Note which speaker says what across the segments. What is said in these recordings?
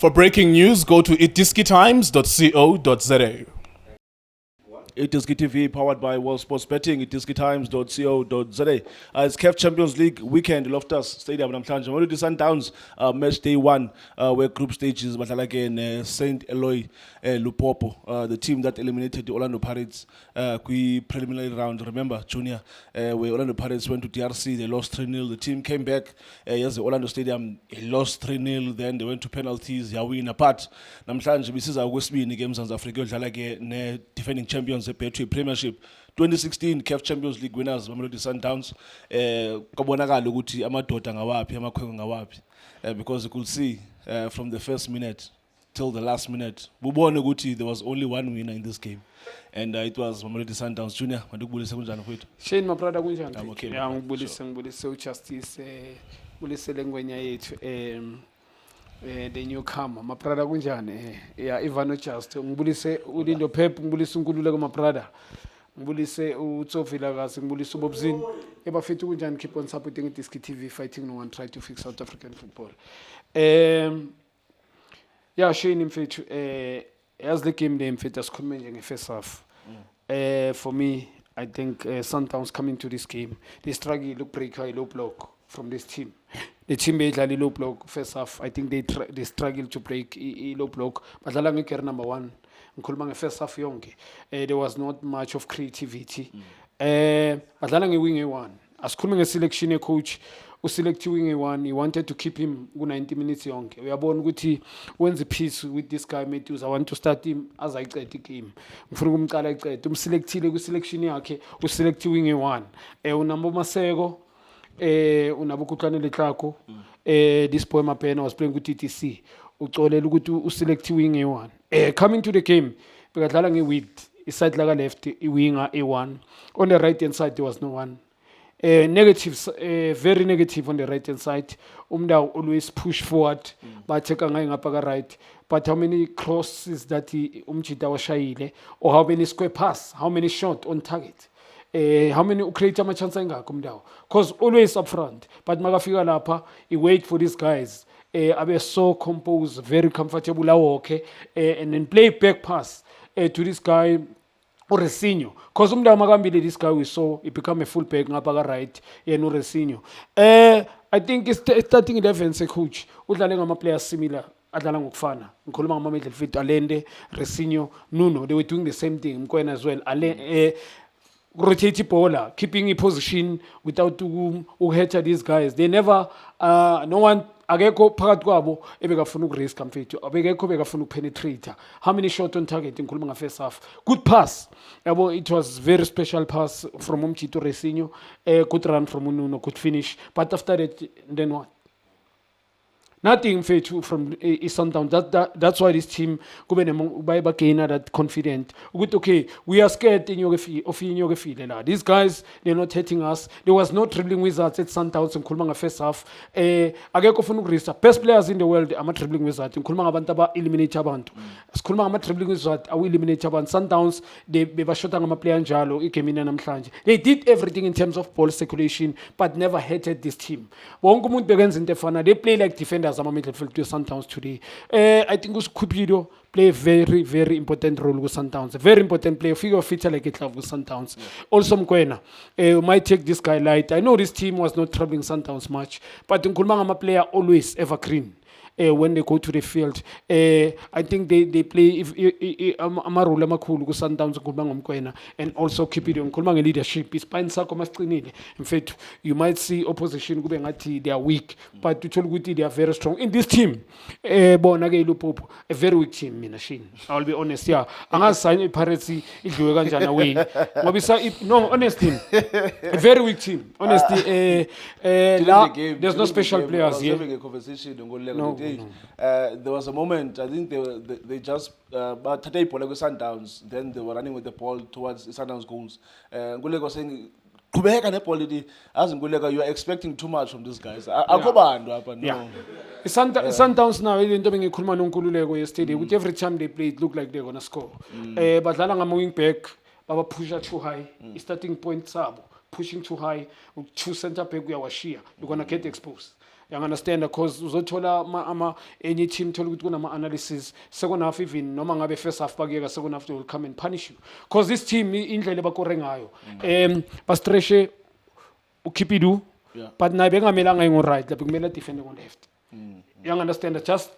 Speaker 1: For breaking news, go to itiskitimes.co.za.
Speaker 2: Itiski TV, powered by World Sports Betting, itiskitimes.co.za. It's CAF Champions League weekend, Loftus Stadium, namhlanje. We're to Sundowns, match day one, where group stages, but again, St. Eloy, Lupopo, the team that eliminated the Orlando Pirates, preliminary round. Remember, Junior, where Orlando Pirates went to DRC, they lost 3-0. The team came back, yes, the Orlando Stadium, he lost 3-0, then they went to penalties, they win apart. Namhlanje, this is our Westby games in South Africa, defending champions. Betway Premiership 2016 CAF Champions League winners Mamelodi Sundowns kabonakala ukuthi amadoda ngawaphi amakhwengo ngawaphi because you could see from the first minute till the last minute ubone ukuthi there was only one winner in this game and it was Mamelodi Sundowns. Junior mandikubulise kunjani mfowethu?
Speaker 3: Shane Maprada kunjani?
Speaker 2: I'm okay.
Speaker 3: Yeah, ngibulise uJustice bulisele ngwenya yethu the newcomer Maprada kunjani yeah Ivano Just ngibulise uLindo Pep ngibulise uNkululeko Maprada ngibulise uTsofila Kasi ngibulise uBobzini ebafethu kunjani keep on supporting Itiski TV fighting no one try to fix South African football yeah Shane mfethu as the game name mfethu asikhulume nje nge-first half for me I think Sundowns coming to this game they struggle to break a low block from this team. The team badlala low block first half. I think they struggle to break low block. Badlala ngekere number 1. Ngikhuluma nge-first half yonke. There was not much of creativity. Badlala nge-wing e1. Asikhulume nge-selection ye-coach. Uselect wing e1. He wanted to keep him ku-90 minutes yonke. Uyabona ukuthi wenza peace with this guy Matthews. I want to start him as I get the game. Ngifuna ukumqala icede. Umselectile ku-selection yakhe. Uselect wing e1. Unambo Maseko. Unabukutlane letlako this boy Mapena was playing with TTC ucolela ukuthi uselect wing e1 coming to the game bekadlala nge-width iside laka left iwinger a1 on the right hand side there was no one negatives very negative on the right hand side Umdawu always push forward batheka ngaye ngapha ka right but how many crosses that umjita washayile or how many square pass how many shot on target how many create ama chance engakho Umdawu because always up front but makafika lapha he wait for these guys abe so composed very comfortable awokhe and then play back pass to this guy Resinho because Umdawu makambile this guy we saw he become a full back ngapha ka right yena Resinho I think it's starting 11 coach udlale ngama players similar adlala ngokufana ngikhuluma ngama midfield Alende Resinho Nuno they were doing the same thing Mkwena as well rotate bowler, keeping a position without to these guys. They never, no one, ageko phakathi kwabo ebekafuna ukurisk mfethu abekekho bekafuna ukupenetrate. How many shot on target ngikhuluma nga first half? Good pass. Yabo it was very special pass from Umchito Resinho. Good run from Nuno, good finish. But after that, then what? Nothing from Sundowns. That's why this team gain that confident. Okay, we are scared in your field. These guys, they're not hitting us. There was no dribbling wizards at Sundowns in Kulmanga first half. Best players in the world are dribbling wizards. In Kulmanga Bantaba eliminate Abantu. Kulmanga dribbling wizard, I will eliminate Abantu. Sundowns, they Bashotanga play Anjalo, Ikemina Namhlanje. They did everything in terms of ball circulation, but never hated this team. Wongumun begins in Tefana, they play like defenders. I'm a midfield to Sundowns today. I think Cupido play a very, very important role with Sundowns. A very important player, figure feature like it with Sundowns. Yeah. Also Mkwena, might take this guy light. I know this team was not troubling Sundowns much, but Nkulumanga player always evergreen. When they go to the field, I think they play amarole amakhulu ku Sundowns Nkulumanga Mkwena and also keep it on Nkulumanga leadership. Ispine sakho masiqinile. In fact, you might see opposition kube ngathi they are weak, but uthola ukuthi they are very strong in this team. Bona ke Lupopo, a very weak team mina Shane. I'll be honest, yeah. Angasign iPirates idliwe kanjani away. Ngoba no honestly, a very weak team. Honestly, there's no special players here.
Speaker 2: Having a conversation no. There was a moment, I think they just but today Polego Sundowns, then they were running with the ball towards Sundowns goals. Nguleko was saying Kubeka nepolity as Nguleko, you are expecting too much from these guys.
Speaker 3: Yeah. Sundowns now into ngikhuluma noNkululeko yesterday with every time they play it look like they're going to score. Badlala ngama wing back baba pusha too high. Starting point sabo pushing too high, two center back uyawashiya, you're going to get exposed. You understand? Because uzothola any team thola ukuthi kunama analysis second half even noma ngabe first half bakuyeka second half they will come and punish you. Because this team indlela bakore ngayo. Bastreshe uKipidu but naye bengamelanga ngo right lapho kumele defend ngo left. You understand? Just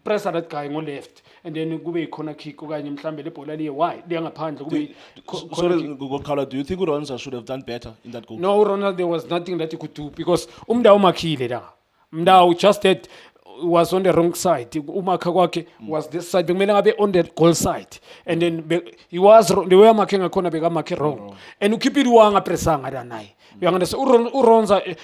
Speaker 3: press that guy on left and then kube ikhona kick okanye mhlambe le bhola liye wide liyangaphandle kube
Speaker 2: Sorry, do you think Ronza should have done better in that goal?
Speaker 3: No, Ronald, there was nothing that he could do because Umdao makhile la. Umdao just that was on the wrong side. Umaka kwakhe was this side. Bekumele ngabe on the goal side. And then he was the way marking a corner bega make wrong. And uKipidu wanga pressanga la naye. You understand? Uronza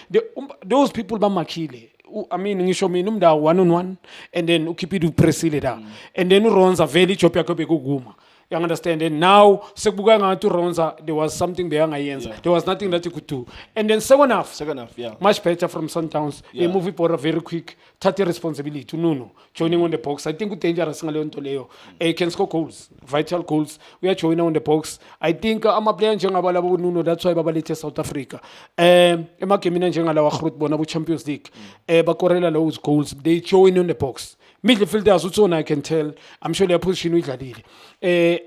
Speaker 3: those people ba makhile. I mean, ngisho mina Umdao 1-on-1 and then uKipidu pressile da. And then uronza vele ijob yakhe bekuguma. You understand? And now, sekubuka ngathi Ronza, there was something beyangayenza. There was nothing that he could do. And then second half,
Speaker 2: yeah.
Speaker 3: much better from Sundowns. They move it for a very quick, 30 responsibility to Nuno, joining on the box. I think it's dangerous ngale nto leyo. He can score goals, vital goals. We are joining on the box. I think ama player njengabalabo Nuno, that's why babalethe South Africa. Emagemina njengala wa Groot bona bu Champions League. Bakorela those goals. They join on the box. Midfielders utsona I can tell. I'm sure their position uyidlalile.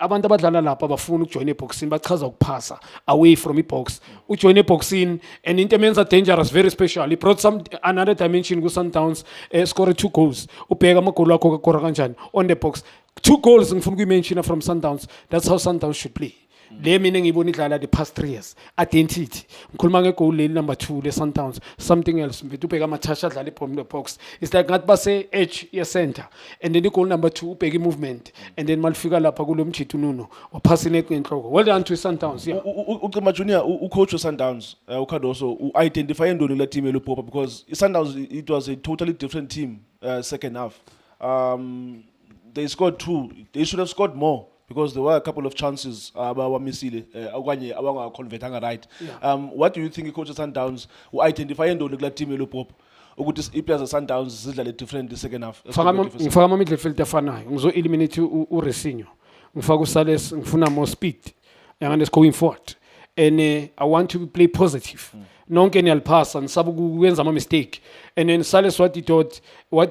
Speaker 3: Abantu abadlala lapha bafuna ukujoin eboxini bachaza ukuphasa away from ibox. Ujoin eboxini and into menza dangerous very special. He brought some another dimension ku Sundowns scored 2 goals. Ubheka amagoli akho kakora kanjani on the box. 2 goals ngifuna ukuyimention from Sundowns. That's how Sundowns should play. Le mina ngibona idlala the past 3 years identity ngikhuluma ngegoal leli number 2 le Sundowns something else mfethu ubheka amathasha adlala from the box it's like ngathi base edge ye center and then goal number 2 ubheka movement and then malifika lapha kulo mjithu Nuno waphasa inenhloko well done to Sundowns yeah
Speaker 2: uCima Junior coach Sundowns ukhadoso identify indoni le team eLimpopo because Sundowns it was a totally different team second half they scored 2 they should have scored more because there were a couple of chances abawamisile okanye abangaconvertanga right. What do you think coach Sundowns who identify indoni kula team eLimpopo ukuthi iPlaza Sundowns zidlala different the second half?
Speaker 3: Ngifaka ama midfield afanayo ngizo eliminate uResinho ngifaka uSales ngifuna more speed and let's going forward and I want to play positive. Nonke niyaliphasa ngisaba ukwenza ama mistake and then Sales what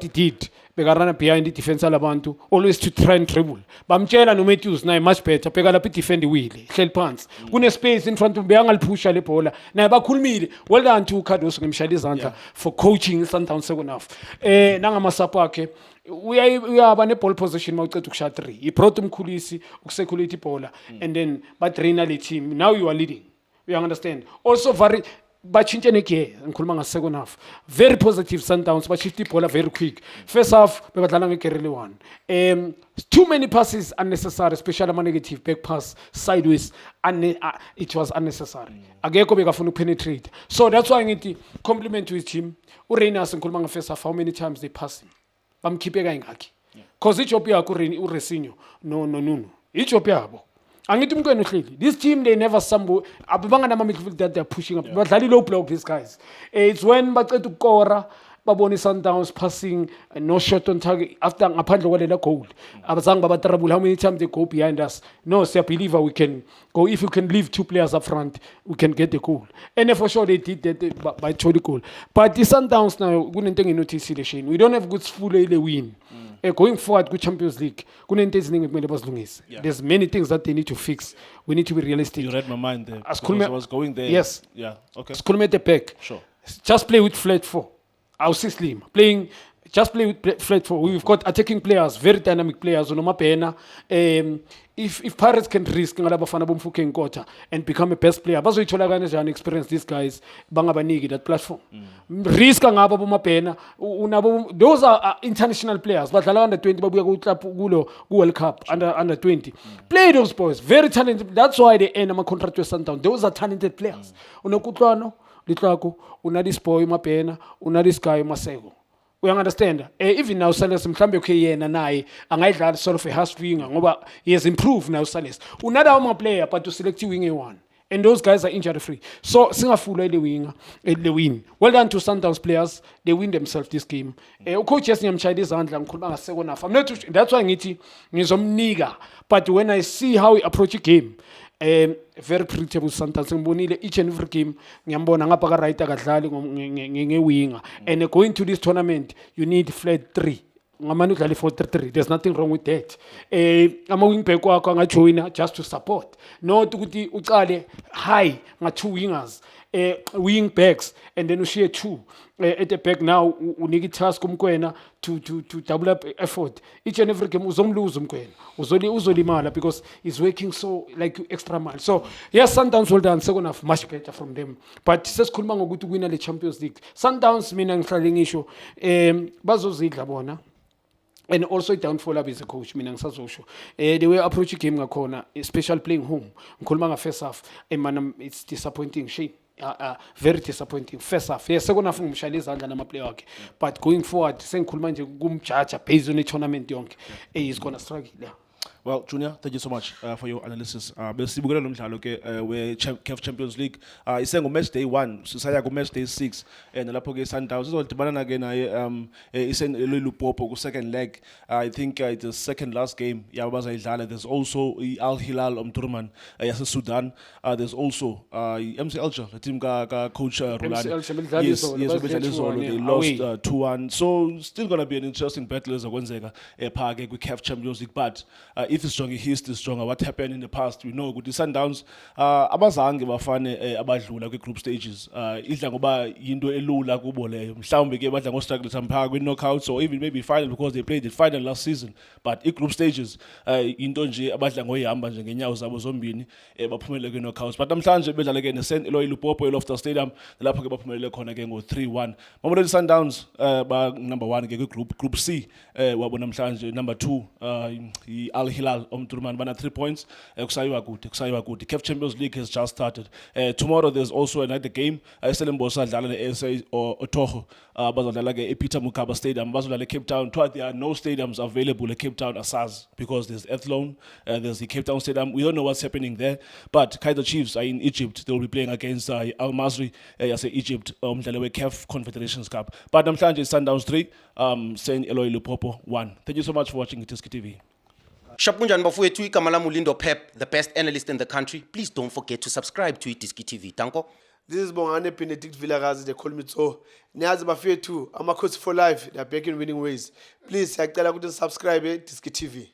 Speaker 3: he did bekarana behind the defense alabantu always to try and dribble bamtshela no Matthews naye much better bheka lapha defend iwile hleli phansi kune space in front of beyangaliphusha le bhola naye bakhulumile well done to Khadoso ngimshaya izandla for coaching Sundowns second half nangamasapo akhe uyaba ne ball position mawuceda ukushaya 3 he brought umkhulisi ukusecurity bhola and then ba trainer le team now you are leading you understand also very bachintshe negear ngikhuluma ngasecond half very positive Sundowns bashifta ibhola very quick first half bebadlala ngegerele 1 too many passes unnecessary especially ama negative back pass sideways and it was unnecessary akekho bekafuna ukupenetrate so that's why ngithi compliment to his team uReynolds ngikhuluma nga first half how many times they pass him bamkhiphe kayingaki because ijob yakho uResinho no Nuno ijob yabo angithi umntwana uhleli this team they never sambo abanga nama midfield that they're pushing up badlali low block these guys it's when baqeda ukukora babona Sundowns passing no shot on target after ngaphandle kwalela goal abazange babatrabula how many times they go behind us no I believe we can go if you can leave 2 players up front we can get the goal and for sure they did that by the goal but the Sundowns now kunento enginotice le Shane we don't have good full ile win going forward ku Champions League kunento eziningi kumele bazilungise there's many things that they need to fix we need to be realistic
Speaker 2: you read my mind there I was going there
Speaker 3: yes
Speaker 2: yeah okay
Speaker 3: Skhulume at the back
Speaker 2: sure
Speaker 3: just play with flat 4 I'll see Slim playing just play with flat 4 we've got attacking players very dynamic players unomabhena if Pirates can risk ngalabafana bomfuke Nkotha and become a best player bazoyithola kanjani experience these guys bangabaniki that platform risk ngaba bomabhena unabo those are international players badlala under 20 babuya ku club kulo ku World Cup under 20 play those boys very talented that's why they earn ama contract with Sundowns those are talented players unokutlwano litlako unadis boy mabhena unadis guy Maseko we understand even now Sales mhlambe okay yena naye angayidlala sort of a half winger ngoba he has improved now Sales unada ama player but to select winger one and those guys are injury free so singafula ile winger le win well done to Sundowns players they win themselves this game coach yesiyamshaya izandla ngikhuluma ngaseko nafa I'm not that's why ngithi ngizomnika but when I see how he approach a game Very predictable Sundowns. Ngibonile each and every game ngiyambona ngapha ka right akadlali ngewinger. And going to this tournament you need flat 3. Ngamane udlala 4-3-3. There's nothing wrong with that. Ama wing back wakho angajoina just to support. Not ukuthi uqale high nga 2 wingers. Wing backs and then ushiye 2 at the back now uniki task umkwena to double up effort. Each and every game uzomlose umkwena. Uzolimala because he's working so like extra mile. So yes, Sundowns well done, second half much better from them. But sesikhuluma ngokuthi wina le Champions League. Sundowns mina ngihlale ngisho bazozidla bona. And also downfall up as a coach, mina ngisazosho. The way approach game ngakhona, especially playing home. Ngikhuluma nga first half, man it's disappointing shame. Very disappointing first half. Yes, second half ngimshayile izandla nama player wakhe. But going forward, sengikhuluma nje kumjaja based on the tournament yonke. He's going to struggle. Yeah.
Speaker 2: Well, Junior, thank you so much for your analysis. Besibukela lo mdlalo ke we-CAF Champions League. Isengo match day 1, sisaya ku match day 6 nalapho ke Sundowns izodibana ke naye Limpopo ku second leg. I think it's the second last game yabo bazayidlala. There's also Al Hilal Omdurman yase Sudan. There's also MC Alger, the team ka coach Rulani. Yes, they lost 2-1. So still going to be an interesting battle as okwenzeka phaka ke ku-CAF Champions League, but if it's stronger history stronger what happened in the past, we know ukuthi Sundowns abazange bafane abadlula kwi-group stages, idla ngoba yinto elula kubo leyo, mhlawumbe ke badla ngo-struggle somehow kwi-knockouts or even maybe final because they played the final last season, but i-group stages into nje abadla ngoyihamba nje ngenyawo zabo zombini baphumelele kwi-knockouts. But namhlanje bedlala ke ne-St. Eloy Limpopo eLoftus Stadium, lapho ke baphumelele khona ke ngo-3-1. Mamelodi Sundowns ba number 1 ke group C, wabo namhlanje number 2 Al Hilal Omdurman bana 3 points. Kusayiwa kude. CAF Champions League has just started. Tomorrow there's also another game. Stellenbosch adlala ne-SA or Otogo. Bazodlala ke ePeter Mokaba Stadium. Bazodlala Cape Town. There are no stadiums available in Cape Town asaz because there's Athlone, there's the Cape Town Stadium. We don't know what's happening there. But Kaizer Chiefs are in Egypt. They will be playing against Al Masry, Egypt, umdlalo CAF Confederations Cup. But namhlanje Sundowns 3, St. Eloy Limpopo 1. Thank you so much for watching Itiski TV.
Speaker 1: Shapunjani bafowethu igama lami uLindo Pep, the best analyst in the country. Please don't forget to subscribe to Itiski TV. Tanko.
Speaker 4: This is Bongane Benedict Vilakazi, they call me so. Niyazi bafowethu, Amakhosi for life, they are back in winning ways. Please, siyacela ukuthi subscribe Itiski TV.